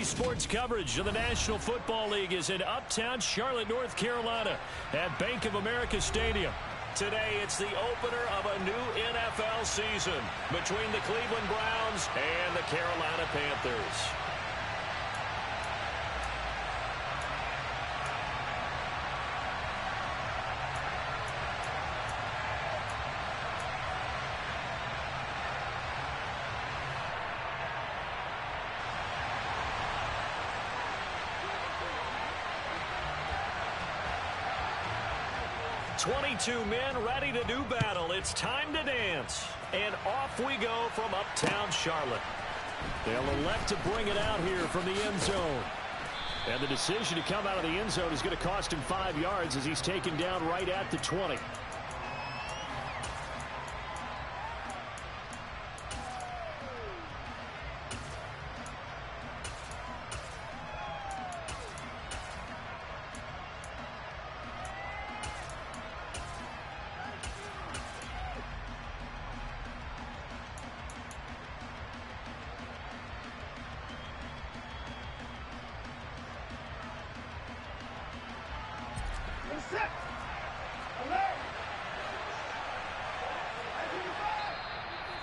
Daily sports coverage of the National Football League is in uptown Charlotte, North Carolina at Bank of America Stadium. Today, it's the opener of a new NFL season between the Cleveland Browns and the Carolina Panthers. "22 men ready to do battle. It's time to dance." And off we go from uptown Charlotte. They'll elect to bring it out here from the end zone. And the decision to come out of the end zone is going to cost him 5 yards as he's taken down right at the 20.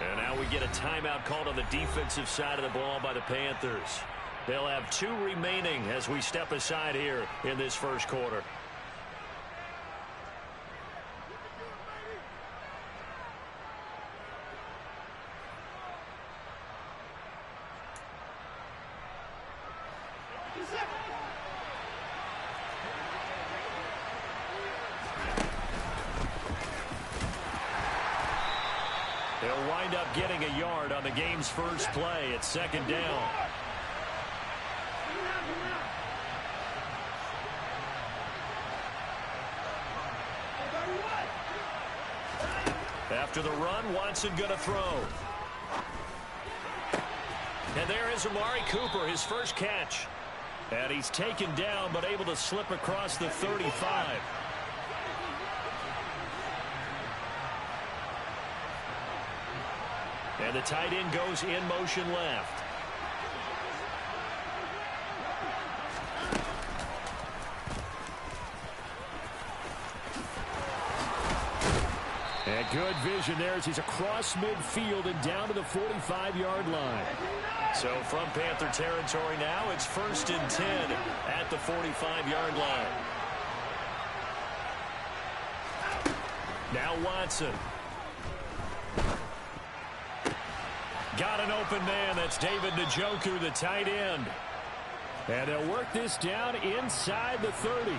And now we get a timeout called on the defensive side of the ball by the Panthers. They'll have 2 remaining as we step aside here in this first quarter. They'll wind up getting a yard on the game's first play at second down. After the run, Watson going to throw. And there is Amari Cooper, his first catch. And he's taken down but able to slip across the 35. And the tight end goes in motion left. And good vision there as he's across midfield and down to the 45-yard line. So from Panther territory now, it's 1st and 10 at the 45-yard line. Now Watson. Got an open man. That's David Njoku, the tight end. And they'll work this down inside the 30.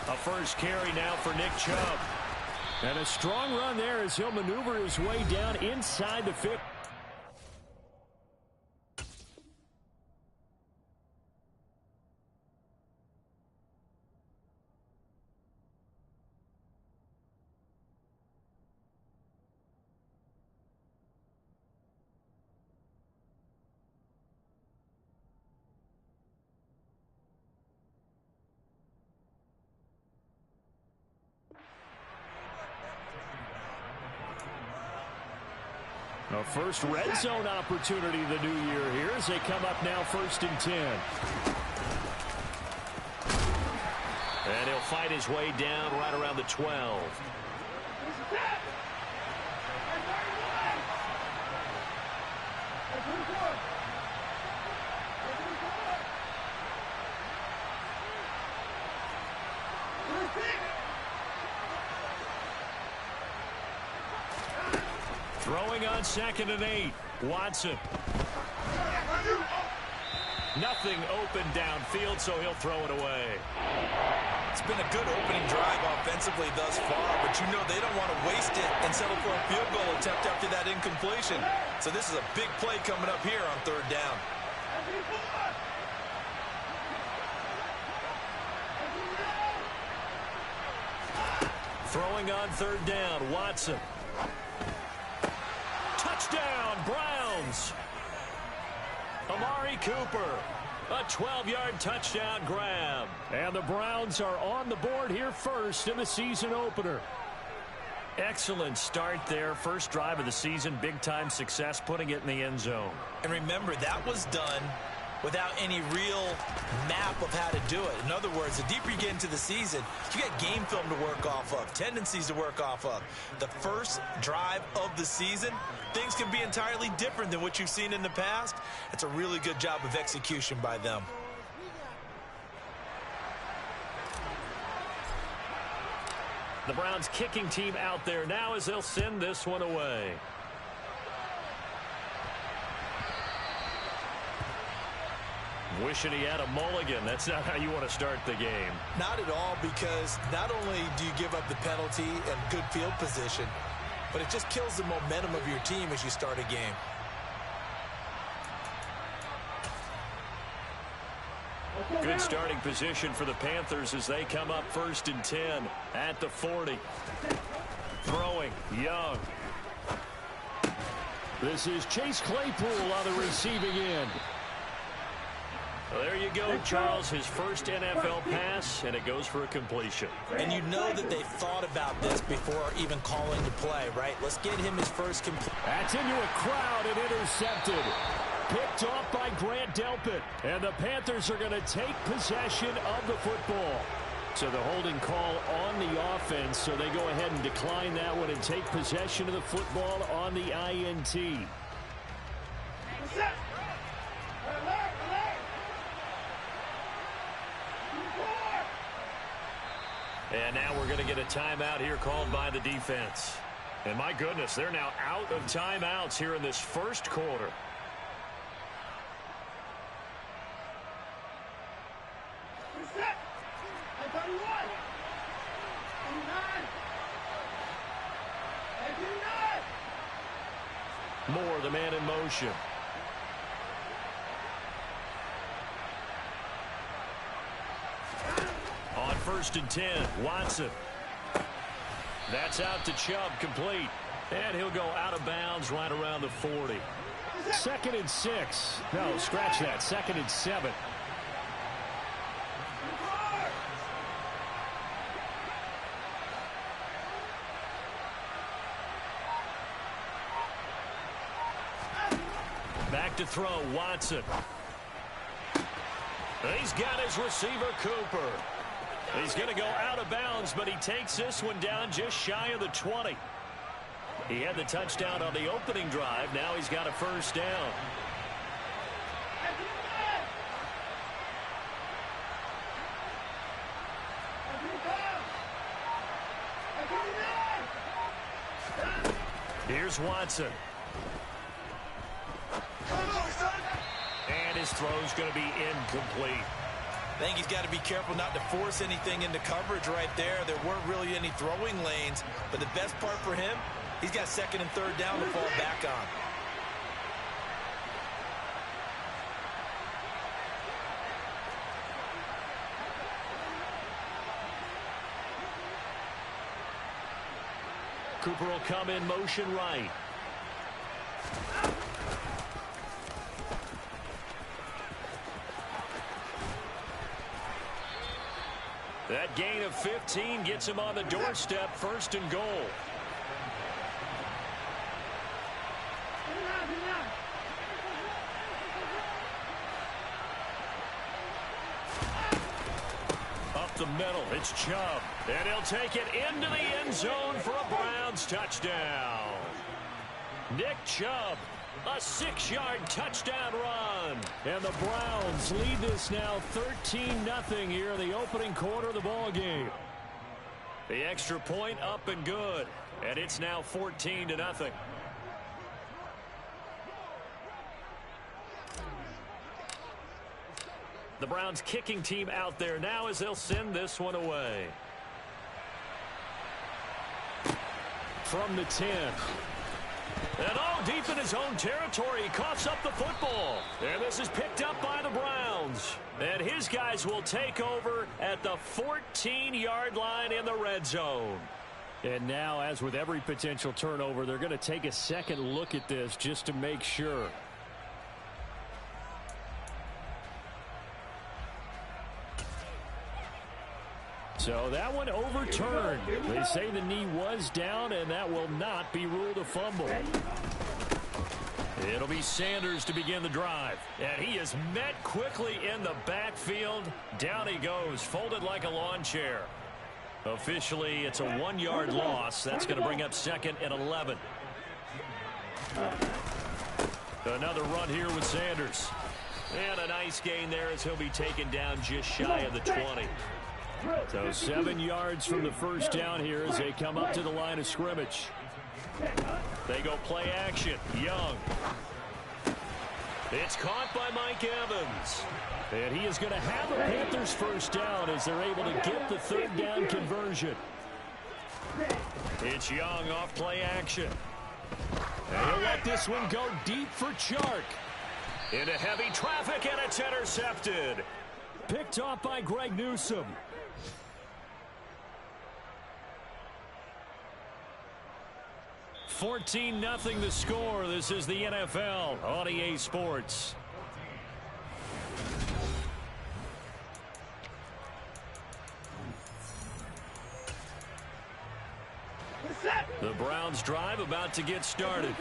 A first carry now for Nick Chubb. And a strong run there as he'll maneuver his way down inside the 50. A first red zone opportunity the new year here as they come up now 1st and 10. And he'll fight his way down right around the 12. Throwing on 2nd and 8. Watson. Nothing open downfield, so he'll throw it away. It's been a good opening drive offensively thus far, but you know they don't want to waste it and settle for a field goal attempt after that incompletion. So this is a big play coming up here on 3rd down. Throwing on 3rd down, Watson. Touchdown, Browns. Amari Cooper A 12-yard touchdown grab. And the Browns are on the board here first in the season opener. Excellent start there. First drive of the season. Big-time success putting it in the end zone. And remember, that was done without any real map of how to do it. In other words, the deeper you get into the season, you got game film to work off of, tendencies to work off of. The first drive of the season, things can be entirely different than what you've seen in the past. It's a really good job of execution by them. The Browns kicking team out there now as they'll send this one away. Wishing he had a mulligan. That's not how you want to start the game. Not at all, because not only do you give up the penalty and good field position, but it just kills the momentum of your team as you start a game. Good starting position for the Panthers as they come up 1st and 10 at the 40. Throwing, Young. This is Chase Claypool on the receiving end. Well, there you go, Charles, his first NFL pass, and it goes for a completion. And you know that they thought about this before even calling the play, right? Let's get him his first completion. That's into a crowd and intercepted. Picked off by Grant Delpit. And the Panthers are going to take possession of the football. So the holding call on the offense, so they go ahead and decline that one and take possession of the football on the INT. And now we're going to get a timeout here called by the defense. And my goodness, they're now out of timeouts here in this first quarter. Moore, the man in motion. On 1st and 10, Watson. That's out to Chubb, complete. And he'll go out of bounds right around the 40. 2nd and 6. No, scratch that. 2nd and 7. Back to throw, Watson. He's got his receiver, Cooper. He's going to go out of bounds, but he takes this one down just shy of the 20. He had the touchdown on the opening drive. Now he's got a first down. Here's Watson. And his throw's going to be incomplete. I think he's got to be careful not to force anything into coverage right there. There weren't really any throwing lanes, but the best part for him, he's got 2nd and 3rd down to fall back on. Cooper will come in motion right. That gain of 15 gets him on the doorstep, 1st and goal. Up the middle, it's Chubb. And he'll take it into the end zone for a Browns touchdown. Nick Chubb, a 6-yard touchdown run. And the Browns lead this now 13-0 here in the opening quarter of the ball game. The extra point up and good. And it's now 14-0. The Browns kicking team out there now as they'll send this one away. From the 10. And all deep in his own territory, he coughs up the football. And this is picked up by the Browns. And his guys will take over at the 14-yard line in the red zone. And now, as with every potential turnover, they're going to take a second look at this just to make sure. So that one overturned. They say the knee was down, and that will not be ruled a fumble. It'll be Sanders to begin the drive. And he is met quickly in the backfield. Down he goes, folded like a lawn chair. Officially, it's a 1-yard loss. That's going to bring up 2nd and 11. Another run here with Sanders. And a nice gain there as he'll be taken down just shy of the 20. So 7 yards from the first down here as they come up to the line of scrimmage. They go play action. Young. It's caught by Mike Evans. And he is going to have a Panthers first down as they're able to get the 3rd down conversion. It's Young off play action. And he'll let this one go deep for Chark. Into heavy traffic, and it's intercepted. Picked off by Greg Newsome. 14-0 the score. This is the NFL on EA Sports. The Browns drive about to get started.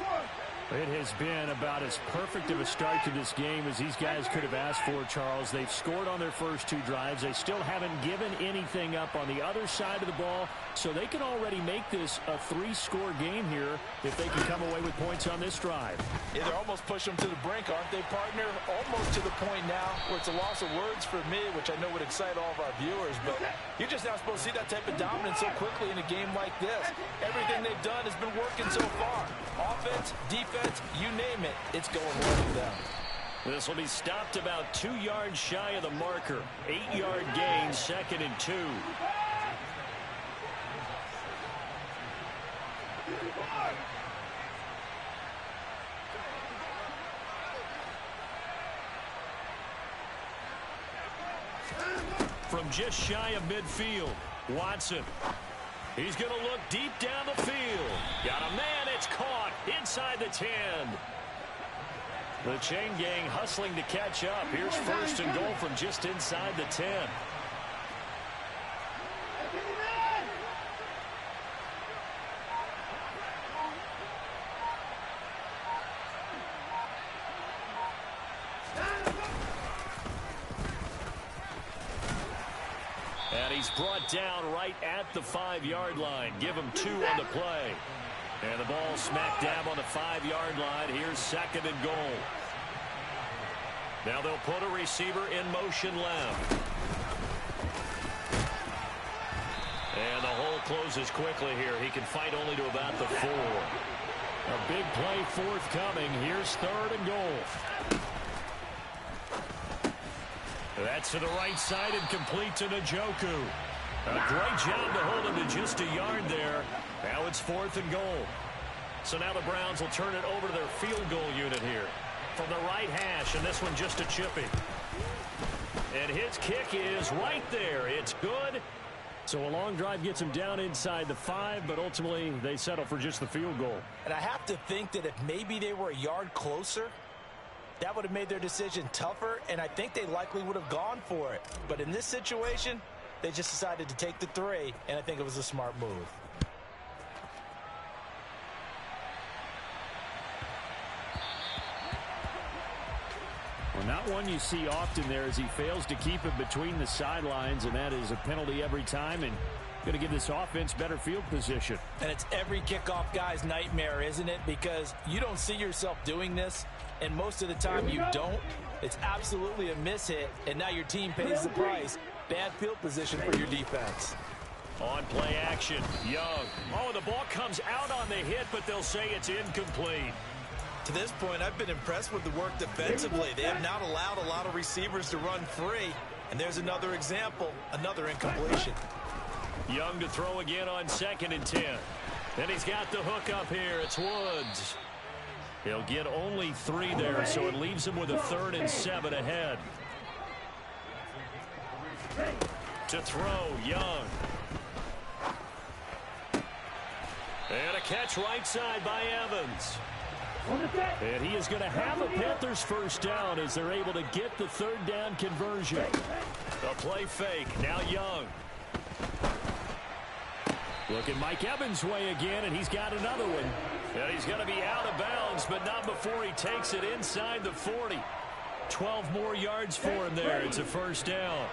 It has been about as perfect of a start to this game as these guys could have asked for, Charles. They've scored on their first 2 drives. They still haven't given anything up on the other side of the ball, so they can already make this a 3-score game here if they can come away with points on this drive. Yeah, they're almost pushing them to the brink, aren't they, partner? Almost to the point now where it's a loss of words for me, which I know would excite all of our viewers, but you're just not supposed to see that type of dominance so quickly in a game like this. Everything they've done has been working so far. Offense, defense, you name it, it's going well with them. This will be stopped about 2 yards shy of the marker. 8-yard gain, 2nd and 2. From just shy of midfield, Watson. He's going to look deep down the field. Got a man, it's caught inside the 10. The chain gang hustling to catch up. Here's 1st and goal from just inside the 10. And he's brought down right at the 5-yard line. Give him 2 on the play. And the ball smack dab on the 5-yard line. Here's 2nd and goal. Now they'll put a receiver in motion left. And the hole closes quickly here. He can fight only to about the 4. A big play forthcoming. Here's 3rd and goal. That's to the right side and complete to Njoku. A great job to hold him to just a yard there. Now it's 4th and goal. So now the Browns will turn it over to their field goal unit here. From the right hash, and this one just a chippy. And his kick is right there. It's good. So a long drive gets him down inside the 5, but ultimately they settle for just the field goal. And I have to think that if maybe they were a yard closer, that would have made their decision tougher, and I think they likely would have gone for it. But in this situation, they just decided to take the 3, and I think it was a smart move. Well, not one you see often there as he fails to keep it between the sidelines, and that is a penalty every time, and going to give this offense better field position. And it's every kickoff guy's nightmare, isn't it? Because you don't see yourself doing this, and most of the time you don't. It's absolutely a mishit, and now your team pays the price. Bad field position for your defense. On play action, Young. Oh, the ball comes out on the hit, but they'll say it's incomplete. To this point, I've been impressed with the work defensively. They have not allowed a lot of receivers to run free. And there's another example, another incompletion. Young to throw again on 2nd and 10. And he's got the hook up here. It's Woods. He'll get only 3 there, so it leaves him with a 3rd and 7 ahead. To throw, Young. And a catch right side by Evans. And he is going to have a Panthers first down as they're able to get the 3rd down conversion. A play fake. Now Young. Looking Mike Evans' way again, and he's got another one. And he's going to be out of bounds, but not before he takes it inside the 40. 12 more yards for him there. It's a first down.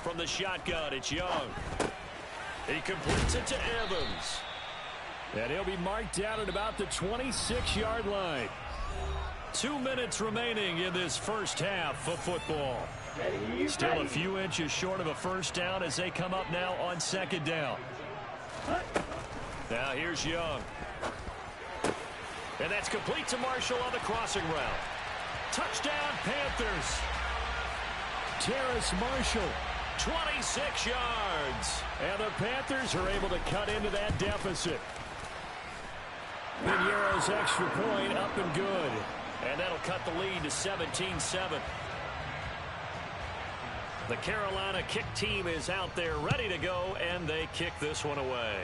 From the shotgun, it's Young. He completes it to Evans. And he'll be marked down at about the 26-yard line. 2 minutes remaining in this first half of football. Still a few inches short of a first down as they come up now on second down. Now here's Young. And that's complete to Marshall on the crossing route. Touchdown, Panthers. Terrace Marshall, 26 yards. And the Panthers are able to cut into that deficit. Pinheiro's extra point up and good. And that'll cut the lead to 17-7. The Carolina kick team is out there ready to go, and they kick this one away.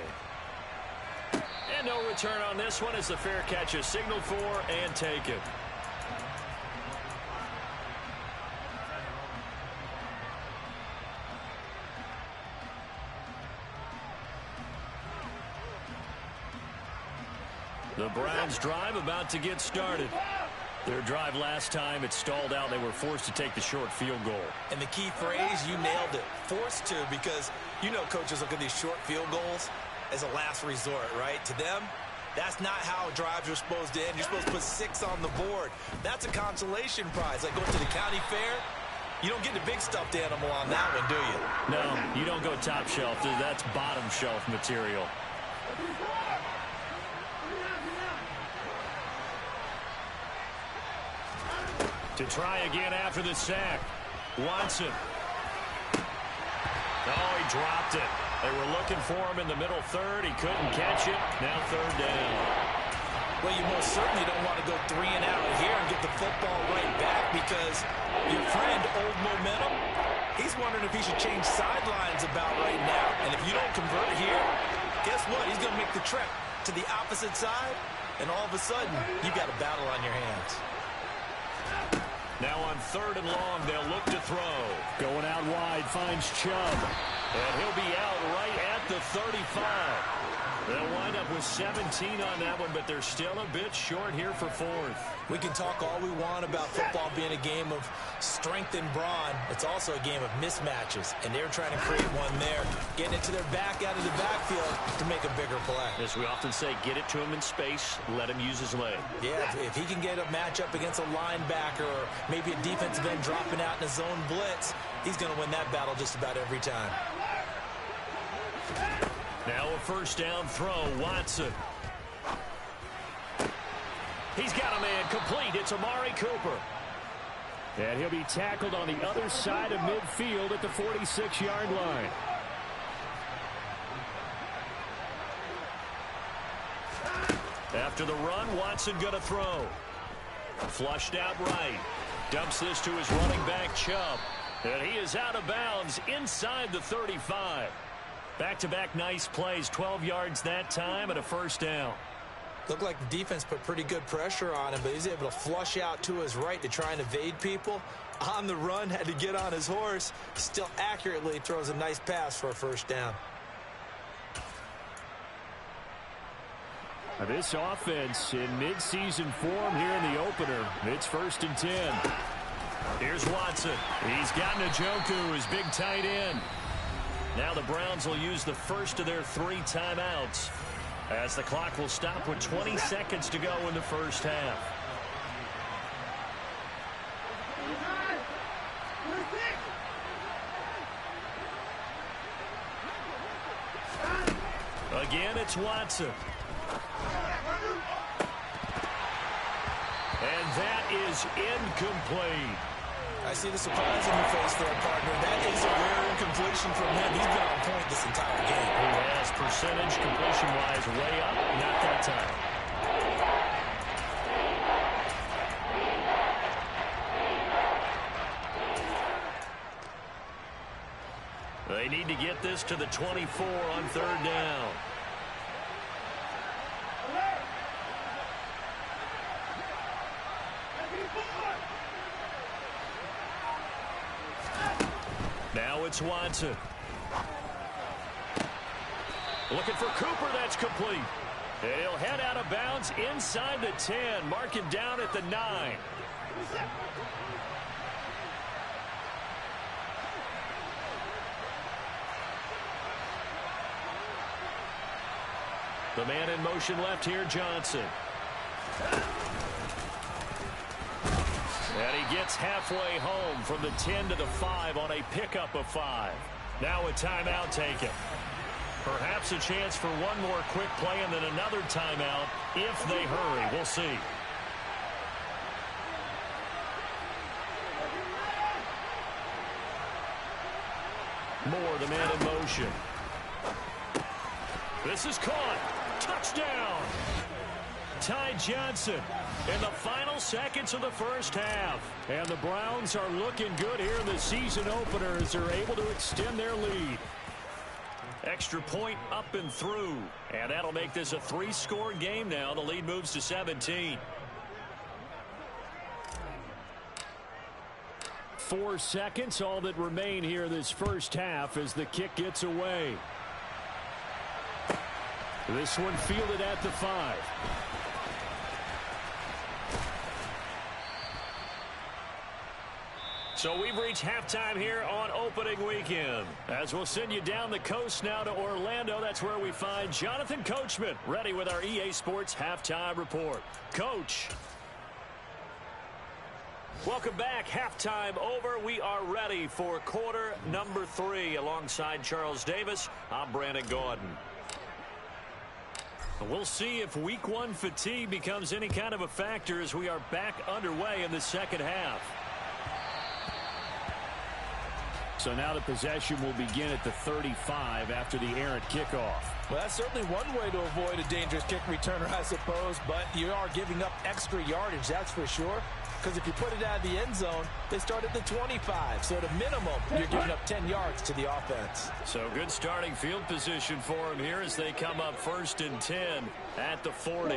And no return on this one as the fair catch is signaled for and taken. The Browns' drive about to get started. Their drive last time, it stalled out. They were forced to take the short field goal. And the key phrase, you nailed it. Forced to, because you know coaches look at these short field goals as a last resort, right? To them, that's not how drives are supposed to end. You're supposed to put 6 on the board. That's a consolation prize. Like going to the county fair, you don't get the big stuffed animal on that one, do you? No, you don't go top shelf. That's bottom shelf material. To try again after the sack. Watson. Oh, he dropped it. They were looking for him in the middle third. He couldn't catch it. Now third down. Well, you most certainly don't want to go 3 and out here and get the football right back because your friend, Old Momentum, he's wondering if he should change sidelines about right now. And if you don't convert here, guess what? He's going to make the trek to the opposite side, and all of a sudden, you've got a battle on your hands. Now on third and long, they'll look to throw. Going out wide, finds Chubb. And he'll be out right at the 35. They'll wind up with 17 on that one, but they're still a bit short here for fourth. We can talk all we want about football being a game of strength and brawn. It's also a game of mismatches, and they're trying to create one there, getting it to their back out of the backfield to make a bigger play. As we often say, get it to him in space, let him use his leg. Yeah, if he can get a matchup against a linebacker or maybe a defensive end dropping out in a zone blitz, he's going to win that battle just about every time. Now a first down throw, Watson. He's got a man complete. It's Amari Cooper. And he'll be tackled on the other side of midfield at the 46-yard line. After the run, Watson going to throw. Flushed out right. Dumps this to his running back, Chubb. And he is out of bounds inside the 35. Back-to-back nice plays, 12 yards that time and a first down. Looked like the defense put pretty good pressure on him, but he's able to flush out to his right to try and evade people. On the run, had to get on his horse. Still accurately throws a nice pass for a first down. This offense in midseason form here in the opener. It's 1st and 10. Here's Watson. He's got Njoku, his big tight end. Now the Browns will use the first of their 3 timeouts as the clock will stop with 20 seconds to go in the first half. Again, it's Watson. And that is incomplete. I see the surprise in your face there, partner. That is a rare incompletion from him. He's been on point this entire game. He has percentage completion-wise way up. Not that time. They need to get this to the 24 on third down. Now Now it's Watson. Looking for Cooper. That's complete. And he'll head out of bounds inside the 10. Mark him down at the 9. The man in motion left here, Johnson. And he gets halfway home from the 10 to the 5 on a pickup of 5. Now a timeout taken. Perhaps a chance for one more quick play and then another timeout if they hurry. We'll see. Moore, the man in motion. This is caught. Touchdown. Ty Johnson in the final seconds of the first half. And the Browns are looking good here in the season opener as they're able to extend their lead. Extra point up and through. And that'll make this a 3-score game now. The lead moves to 17. 4 seconds, all that remain here this first half as the kick gets away. This one fielded at the 5. So we've reached halftime here on opening weekend. As we'll send you down the coast now to Orlando, that's where we find Jonathan Coachman, ready with our EA Sports Halftime Report. Coach. Welcome back. Halftime over. We are ready for quarter number 3. Alongside Charles Davis, I'm Brandon Gaudin. We'll see if week 1 fatigue becomes any kind of a factor as we are back underway in the second half. So now the possession will begin at the 35 after the errant kickoff. Well, that's certainly one way to avoid a dangerous kick returner, I suppose, but you are giving up extra yardage, that's for sure. Because if you put it out of the end zone, they start at the 25. So at a minimum, you're giving up 10 yards to the offense. So good starting field position for them here as they come up 1st and 10 at the 40.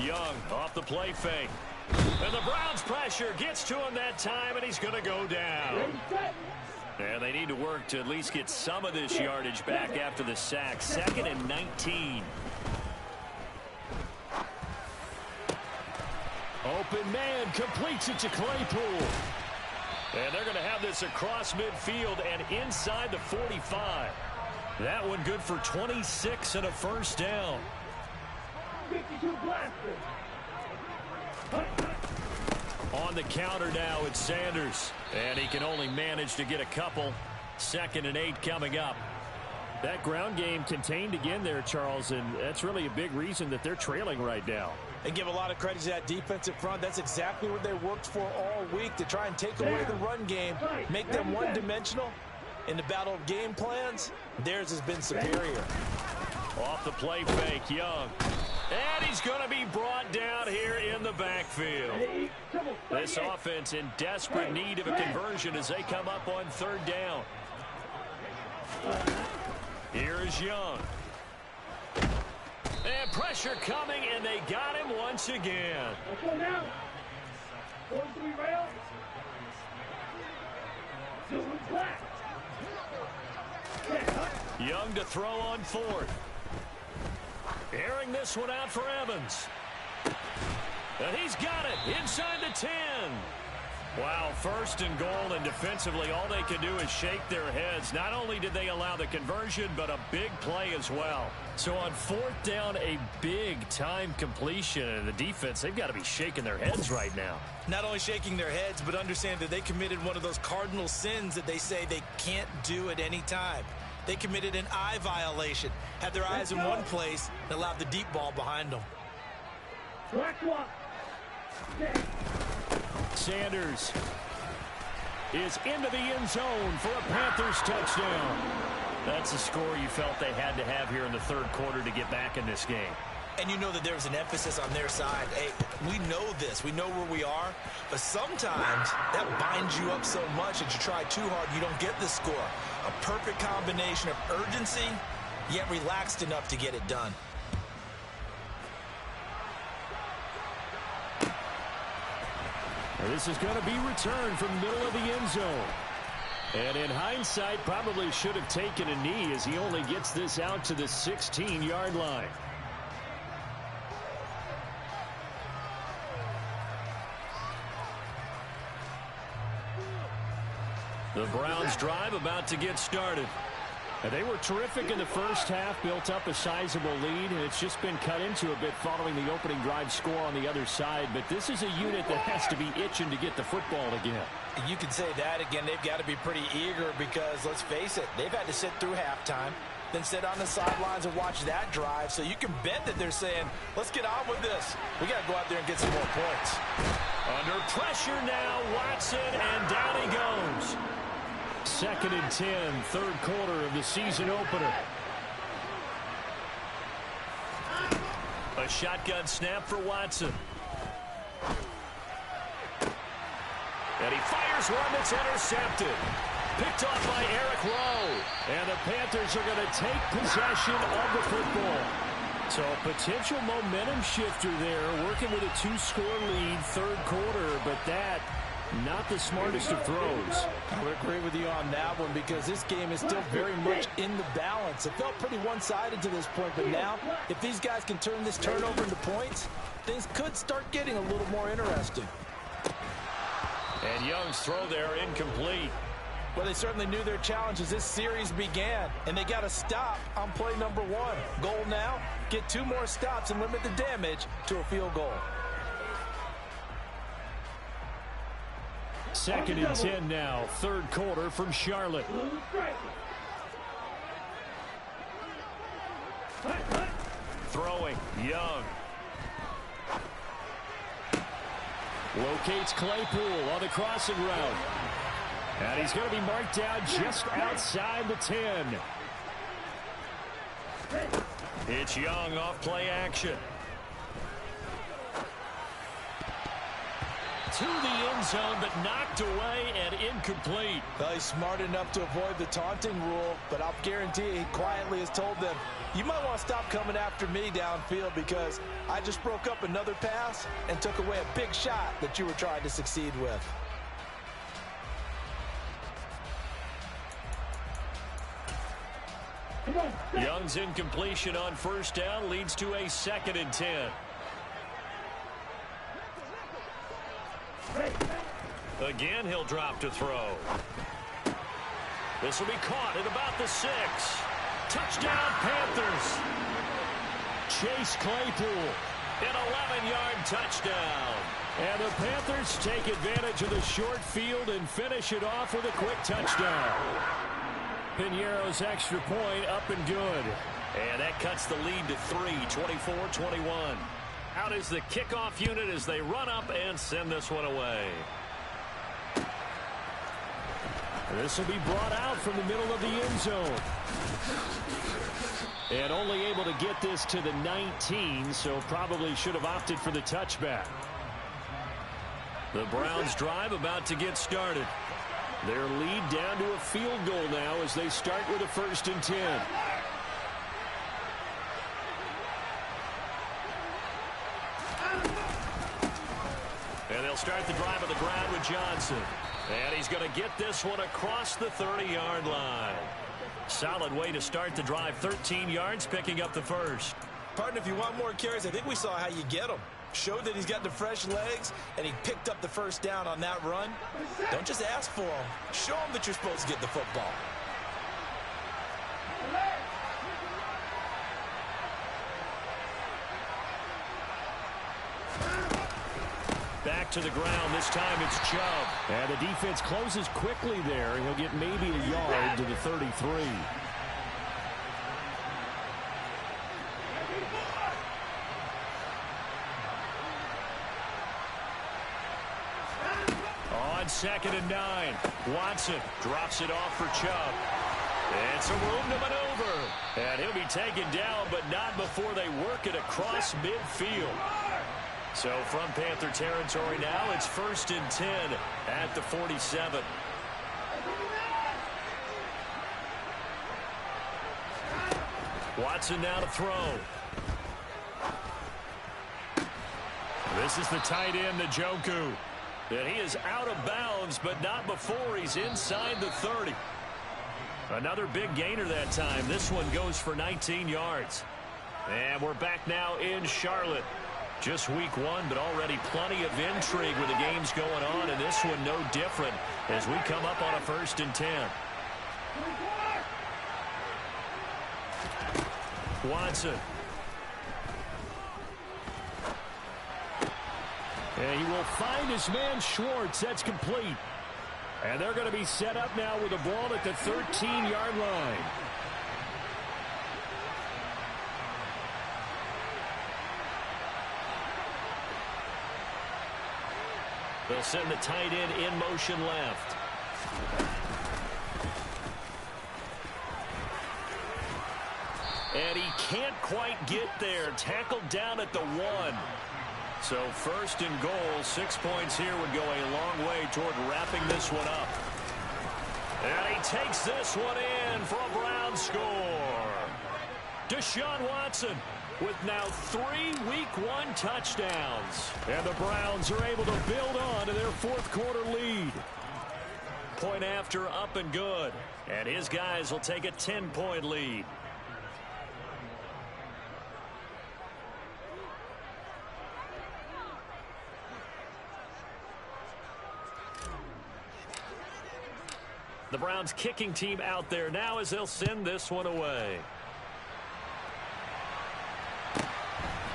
Young off the play fake. And the Browns pressure gets to him that time, and he's going to go down. And they need to work to at least get some of this yardage back after the sack. 2nd and 19. Open man completes it to Claypool. And they're going to have this across midfield and inside the 45. That one good for 26 and a first down. 52 blaster. On the counter now, it's Sanders. And he can only manage to get a couple. 2nd and 8 coming up. That ground game contained again there, Charles, and that's really a big reason that they're trailing right now. They give a lot of credit to that defensive front. That's exactly what they worked for all week, to try and take away the run game, make them one-dimensional. In the battle of game plans, theirs has been superior. Off the play fake, Young. And he's going to be brought down here in the backfield. This offense in desperate need of a conversion as they come up on 3rd down. Here is Young. And pressure coming, and they got him once again. Young to throw on 4th. Airing this one out for Evans. And he's got it inside the 10. Wow, 1st and goal, and defensively all they can do is shake their heads. Not only did they allow the conversion, but a big play as well. So on 4th down, a big time completion, and the defense, they've got to be shaking their heads right now. Not only shaking their heads, but understand that they committed one of those cardinal sins that they say they can't do at any time. They committed an eye violation, had their eyes in one place, and allowed the deep ball behind them. Sanders is into the end zone for a Panthers touchdown. That's a score you felt they had to have here in the 3rd quarter to get back in this game. And you know that there was an emphasis on their side. Hey, we know this. We know where we are. But sometimes that binds you up so much that you try too hard, you don't get the score. A perfect combination of urgency, yet relaxed enough to get it done. This is going to be returned from the middle of the end zone. And in hindsight, probably should have taken a knee as he only gets this out to the 16-yard line. The Browns drive about to get started. And they were terrific in the first half, built up a sizable lead, and it's just been cut into a bit following the opening drive score on the other side. But this is a unit that has to be itching to get the football again. You can say that again. They've got to be pretty eager because, let's face it, they've had to sit through halftime, then sit on the sidelines and watch that drive. So you can bet that they're saying, let's get on with this. We got to go out there and get some more points. Under pressure now, Watson, and down he goes. 2nd and 10, third quarter of the season opener. A shotgun snap for Watson. And he fires one that's intercepted. Picked off by Eric Rowe. And the Panthers are going to take possession of the football. So a potential momentum shifter there, working with a 2-score lead, third quarter, but that not the smartest of throws. I would agree with you on that one because this game is still very much in the balance. It felt pretty one-sided to this point, but now if these guys can turn this turnover into points, things could start getting a little more interesting. And Young's throw there incomplete. Well, they certainly knew their challenge as this series began, and they got to stop on play number 1. Goal now, get 2 more stops and limit the damage to a field goal. 2nd and 10 now, third quarter from Charlotte. Throwing, Young. Locates Claypool on the crossing route. And he's going to be marked down just outside the 10. It's Young off play action. To the end zone, but knocked away and incomplete. Well, he's smart enough to avoid the taunting rule, but I'll guarantee he quietly has told them, you might want to stop coming after me downfield because I just broke up another pass and took away a big shot that you were trying to succeed with. Young's incompletion on first down leads to a 2nd and 10. Again, he'll drop to throw. This will be caught at about the 6. Touchdown, Panthers. Chase Claypool, an 11-yard touchdown. And the Panthers take advantage of the short field and finish it off with a quick touchdown. Piñeiro's extra point up and good. And that cuts the lead to 3, 24-21. Out is the kickoff unit as they run up and send this one away. This will be brought out from the middle of the end zone. And only able to get this to the 19, so probably should have opted for the touchback. The Browns drive about to get started. Their lead down to a field goal now as they start with a 1st and 10. And they'll start the drive on the ground with Johnson. And he's going to get this one across the 30-yard line. Solid way to start the drive. 13 yards, picking up the first. Partner, if you want more carries, I think we saw how you get them. Showed that he's got the fresh legs, and he picked up the first down on that run. Don't just ask for them. Show them that you're supposed to get the football. Back to the ground. This time it's Chubb. And the defense closes quickly there. He'll get maybe a yard to the 33. On 2nd and 9. Watson drops it off for Chubb. And some room to maneuver. And he'll be taken down, but not before they work it across midfield. So from Panther territory now, it's 1st and 10 at the 47. Watson now to throw. This is the tight end, Njoku. And he is out of bounds, but not before he's inside the 30. Another big gainer that time. This one goes for 19 yards. And we're back now in Charlotte. Just week one, but already plenty of intrigue with the games going on, and this one no different as we come up on a 1st and 10. Watson. And he will find his man Schwartz. That's complete. And they're going to be set up now with the ball at the 13-yard line. They'll send the tight end in motion left. And he can't quite get there. Tackled down at the 1. So 1st and goal, 6 points here would go a long way toward wrapping this one up. And he takes this one in for a Brown score. Deshaun Watson with now 3 week 1 touchdowns. And the Browns are able to build on to their 4th quarter lead. Point after, up and good. And his guys will take a 10-point lead. The Browns kicking team out there now as they'll send this one away.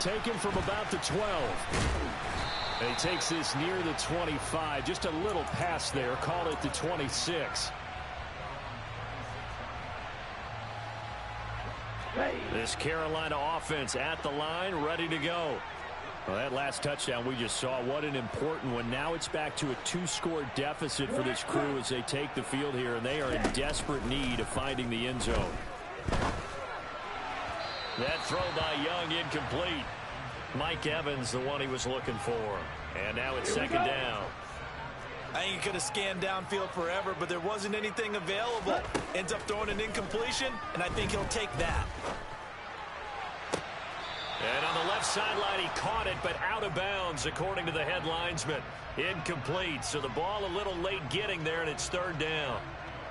Taken from about the 12. And he takes this near the 25. Just a little pass there. Called it the 26. This Carolina offense at the line, ready to go. Well, that last touchdown we just saw, what an important one. Now it's back to a 2-score deficit for this crew as they take the field here, and they are in desperate need of finding the end zone. That throw by Young incomplete. Mike Evans, the one he was looking for. And now it's 2nd down. I think he could have scanned downfield forever, but there wasn't anything available. Ends up throwing an incompletion, and I think he'll take that. And on the left sideline, he caught it, but out of bounds, according to the head linesman. Incomplete, so the ball a little late getting there, and it's 3rd down.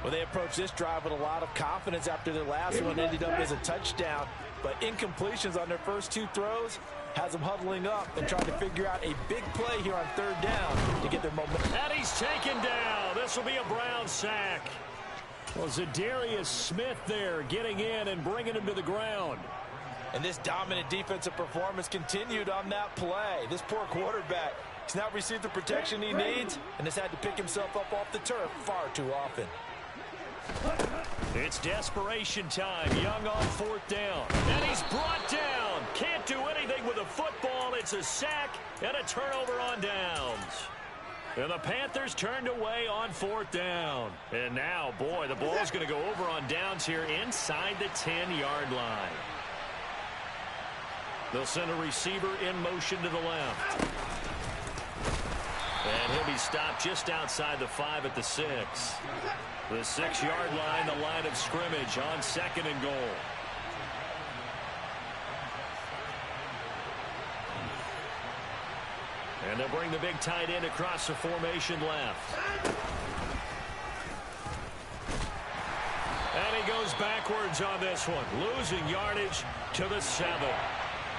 Well, they approached this drive with a lot of confidence after their last one ended up as a touchdown. But incompletions on their first 2 throws has them huddling up and trying to figure out a big play here on 3rd down to get their momentum. And he's taken down. This will be a Brown sack. Well, Zadarius Smith there getting in and bringing him to the ground. And this dominant defensive performance continued on that play. This poor quarterback has not received the protection he needs and has had to pick himself up off the turf far too often. It's desperation time. Young on 4th down. And he's brought down. Can't do anything with a football. It's a sack and a turnover on downs. And the Panthers turned away on 4th down. And now, boy, the ball's going to go over on downs here inside the 10-yard line. They'll send a receiver in motion to the left. And he'll be stopped just outside the 5 at the 6. The 6-yard line, the line of scrimmage on 2nd and goal. And they'll bring the big tight end across the formation left. And he goes backwards on this one, losing yardage to the 7.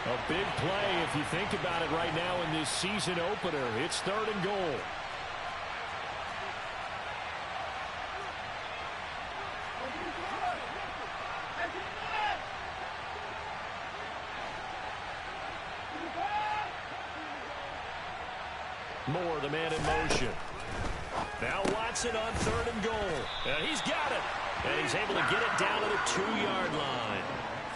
A big play if you think about it right now in this season opener. It's 3rd and goal. Moore, the man in motion. Now Watson on 3rd and goal. And he's got it. And he's able to get it down to the 2-yard line.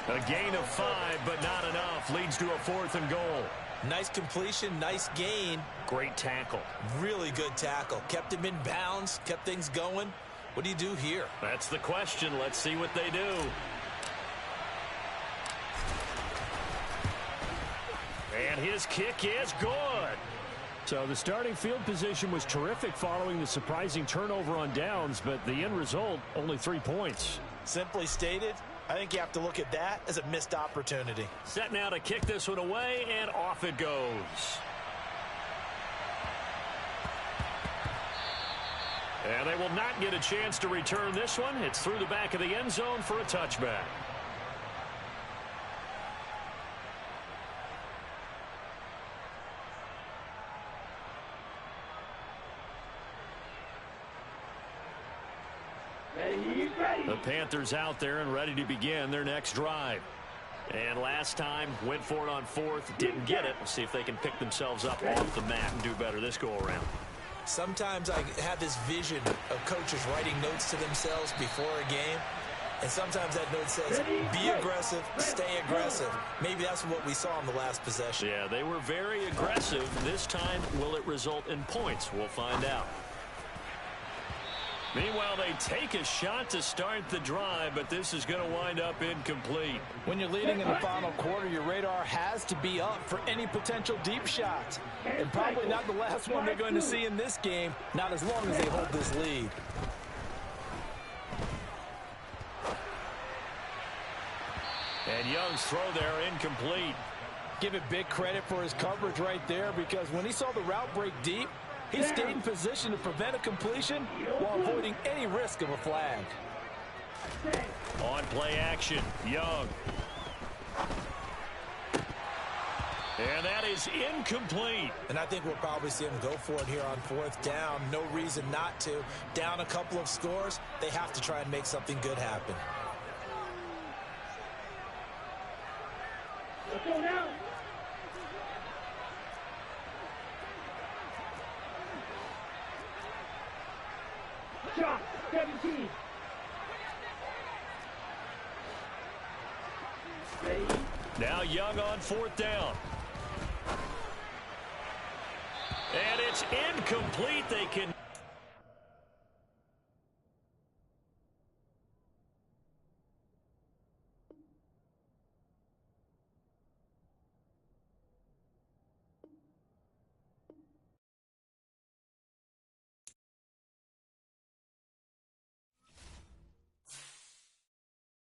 A gain of 5, but not enough. Leads to a 4th and goal. Nice completion, nice gain. Great tackle. Really good tackle. Kept him in bounds, kept things going. What do you do here? That's the question. Let's see what they do. And his kick is good. So the starting field position was terrific following the surprising turnover on downs, but the end result, only 3 points. Simply stated, I think you have to look at that as a missed opportunity. Set now to kick this one away, and off it goes. And they will not get a chance to return this one. It's through the back of the end zone for a touchback. The Panthers out there and ready to begin their next drive. And last time, went for it on fourth, didn't get it. We'll see if they can pick themselves up off the mat and do better this go-around. Sometimes I have this vision of coaches writing notes to themselves before a game. And sometimes that note says, be aggressive, stay aggressive. Maybe that's what we saw in the last possession. Yeah, they were very aggressive. This time, will it result in points? We'll find out. Meanwhile, they take a shot to start the drive, but this is going to wind up incomplete. When you're leading in the final quarter, your radar has to be up for any potential deep shots. And probably not the last one they're going to see in this game, not as long as they hold this lead. And Young's throw there incomplete. Give it big credit for his coverage right there, because when he saw the route break deep, he stayed in position to prevent a completion while avoiding any risk of a flag. On play action, Young. And that is incomplete. And I think we'll probably see him go for it here on fourth down. No reason not to. Down a couple of scores, they have to try and make something good happen. Let's go now. Shot 17. Now Young on fourth down. And it's incomplete. They can